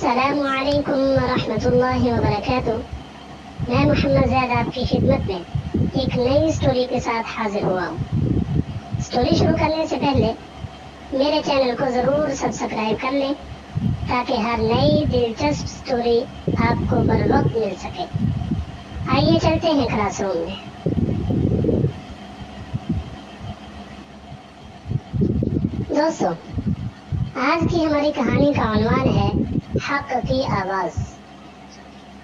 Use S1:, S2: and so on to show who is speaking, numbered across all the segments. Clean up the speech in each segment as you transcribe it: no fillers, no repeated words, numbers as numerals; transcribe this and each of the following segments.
S1: السلام علیکم ورحمۃ اللہ وبرکاتہ۔ میں محمد زید آپ کی خدمت میں ایک نئی سٹوری کے ساتھ حاضر ہوا ہوں۔ سٹوری شروع کرنے سے پہلے میرے چینل کو ضرور سبسکرائب کر لیں تاکہ ہر نئی دلچسپ سٹوری آپ کو بر وقت مل سکے۔ آئیے چلتے ہیں کلاس روم میں۔ دوستو، آج کی ہماری کہانی کا عنوان ہے حق کی آواز۔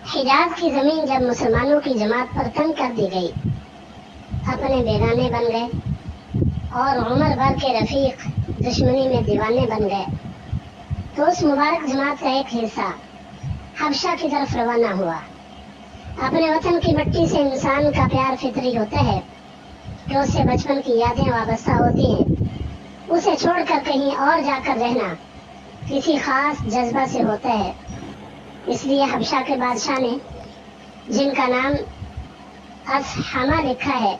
S1: حجاز کی زمین جب مسلمانوں کی جماعت پر تنگ کر دی گئی، اپنے بیگانے بن گئے اور عمر بھر کے رفیق دشمنی میں دیوانے بن گئے، تو اس مبارک جماعت کا ایک حصہ حبشہ کی طرف روانہ ہوا۔ اپنے وطن کی مٹی سے انسان کا پیار فطری ہوتا ہے کہ اس سے بچپن کی یادیں وابستہ ہوتی ہیں۔ اسے چھوڑ کر کہیں اور جا کر رہنا کسی خاص جذبہ سے ہوتا ہے۔ اس لیے حبشہ کے بادشاہ نے، جن کا نام اصحمہ لکھا ہے،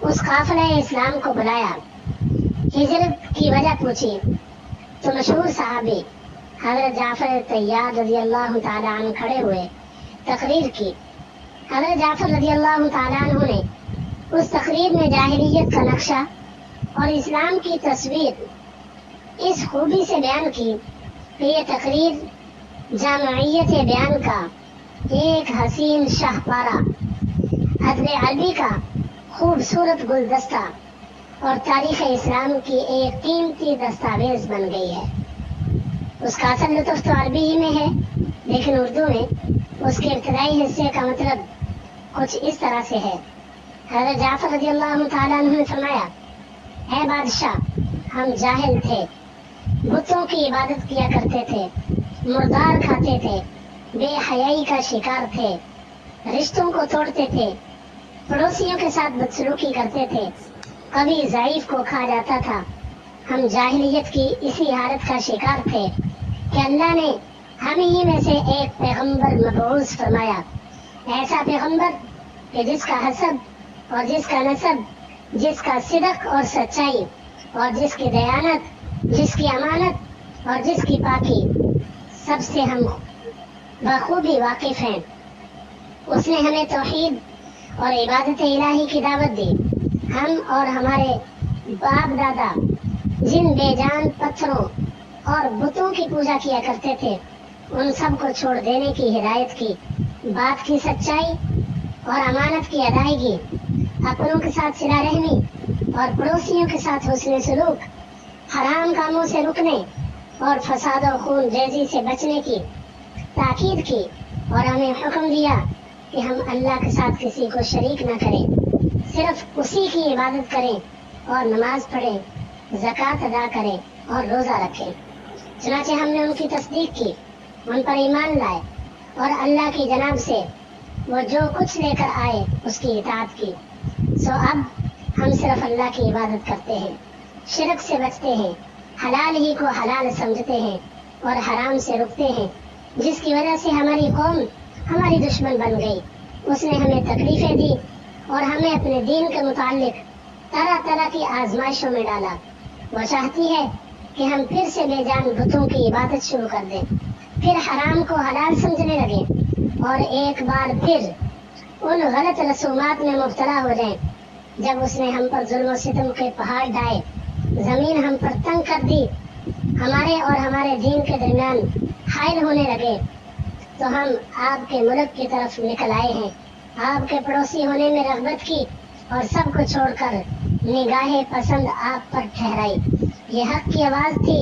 S1: اس قافلہ اسلام کو بلایا، ہجرت کی وجہ پوچھی تو مشہور صحابی حضرت جعفر طیار رضی اللہ تعالیٰ عنہ کھڑے ہوئے تقریر کی۔ حضرت جعفر رضی اللہ تعالیٰ عنہ نے اس تقریر میں جاہلیت کا نقشہ اور اسلام کی تصویر اس خوبی سے بیان کی کہ یہ تقریر جامعیت بیان کا ایک حسین شاہکارہ، ادب عربی کا خوبصورت گلدستہ اور تاریخ اسلام کی ایک قیمتی دستاویز بن گئی ہے۔ اس کا اصل لطف تو عربی ہی میں ہے، لیکن اردو میں اس کے ابتدائی حصے کا مطلب کچھ اس طرح سے ہے۔ حضرت جعفر رضی اللہ تعالیٰ عنہ نے فرمایا، اے بادشاہ، ہم جاہل تھے، بتوں کی عبادت کیا کرتے تھے، مردار کھاتے تھے، بے حیائی کا شکار تھے، رشتوں کو توڑتے تھے، پڑوسیوں کے ساتھ بدسلوکی کرتے تھے، کبھی ضعیف کو کھا جاتا تھا۔ ہم جاہلیت کی اسی حالت کا شکار تھے کہ اللہ نے ہم ہی میں سے ایک پیغمبر مبعوث فرمایا، ایسا پیغمبر کہ جس کا حسب اور جس کا نسب، جس کا صدق اور سچائی اور جس کی دیانت، جس کی امانت اور جس کی پاکی، سب سے ہم بخوبی واقف ہیں۔ اس نے ہمیں توحید اور عبادت الہی کی دعوت دی۔ ہم اور ہمارے باپ دادا جن بے جان پتھروں اور بتوں کی پوجا کیا کرتے تھے، ان سب کو چھوڑ دینے کی ہدایت کی۔ بات کی سچائی اور امانت کی ادائیگی، اپنوں کے ساتھ صلہ رحمی اور پڑوسیوں کے ساتھ حسن سلوک، حرام کاموں سے رکنے اور فساد و خون ریزی سے بچنے کی تاکید کی، اور ہمیں حکم دیا کہ ہم اللہ کے ساتھ کسی کو شریک نہ کریں، صرف اسی کی عبادت کریں اور نماز پڑھیں، زکوٰۃ ادا کریں اور روزہ رکھیں۔ چنانچہ ہم نے ان کی تصدیق کی، ان پر ایمان لائے اور اللہ کی جناب سے وہ جو کچھ لے کر آئے اس کی اطاعت کی۔ سو اب ہم صرف اللہ کی عبادت کرتے ہیں، شرک سے بچتے ہیں، حلال ہی کو حلال سمجھتے ہیں اور حرام سے رکتے ہیں، جس کی وجہ سے ہماری قوم ہماری دشمن بن گئی۔ اس نے ہمیں تکلیفیں دی اور ہمیں اپنے دین کے متعلق طرح طرح کی آزمائشوں میں ڈالا۔ وہ چاہتی ہے کہ ہم پھر سے بے جان بتوں کی عبادت شروع کر دیں، پھر حرام کو حلال سمجھنے لگیں اور ایک بار پھر ان غلط رسومات میں مبتلا ہو جائیں۔ جب اس نے ہم پر ظلم و ستم کے پہاڑ ڈھائے، زمین ہم پر تنگ کر دی، ہمارے اور ہمارے دین کے درمیان حائل ہونے لگے، تو ہم آپ کے ملک کی طرف نکل آئے ہیں، آپ کے پڑوسی ہونے میں رغبت کی اور سب کو چھوڑ کر نگاہ پسند آپ پر ٹھہرائی۔ یہ حق کی آواز تھی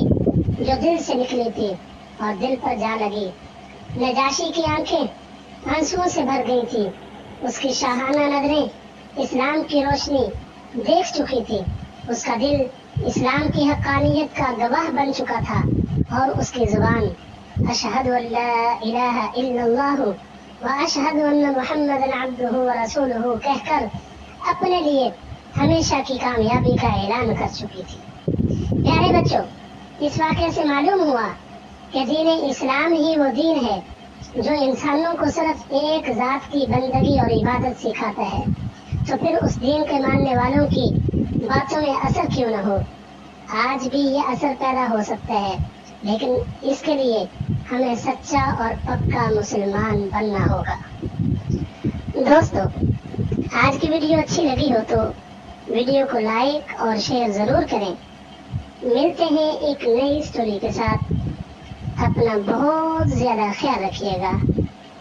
S1: جو دل سے نکلی تھی اور دل پر جا لگی۔ نجاشی کی آنکھیں آنسوؤں سے بھر گئی تھی، اس کی شاہانہ نظریں اسلام کی روشنی دیکھ چکی تھی، اس کا دل اسلام کی حقانیت کا گواہ بن چکا تھا، اور اس کی زبان اشہد ان لا الہ الا اللہ واشہد ان محمدا عبدہ ورسولہ کہہ کر اپنے لیے ہمیشہ کی کامیابی کا اعلان کر چکی تھی۔ پیارے بچوں، اس واقعے سے معلوم ہوا کہ دین اسلام ہی وہ دین ہے جو انسانوں کو صرف ایک ذات کی بندگی اور عبادت سکھاتا ہے، تو پھر اس دین کے ماننے والوں کی باتوں میں اثر کیوں نہ ہو؟ آج بھی یہ اثر پیدا ہو سکتا ہے لیکن اس کے لیے ہمیں سچا اور پکا مسلمان بننا ہوگا۔ دوستو، آج کی ویڈیو اچھی لگی ہو تو ویڈیو کو لائک اور شیئر ضرور کریں۔ ملتے ہیں ایک نئی سٹوری کے ساتھ۔ اپنا بہت زیادہ خیال رکھیے گا۔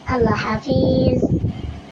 S1: اللہ حافظ۔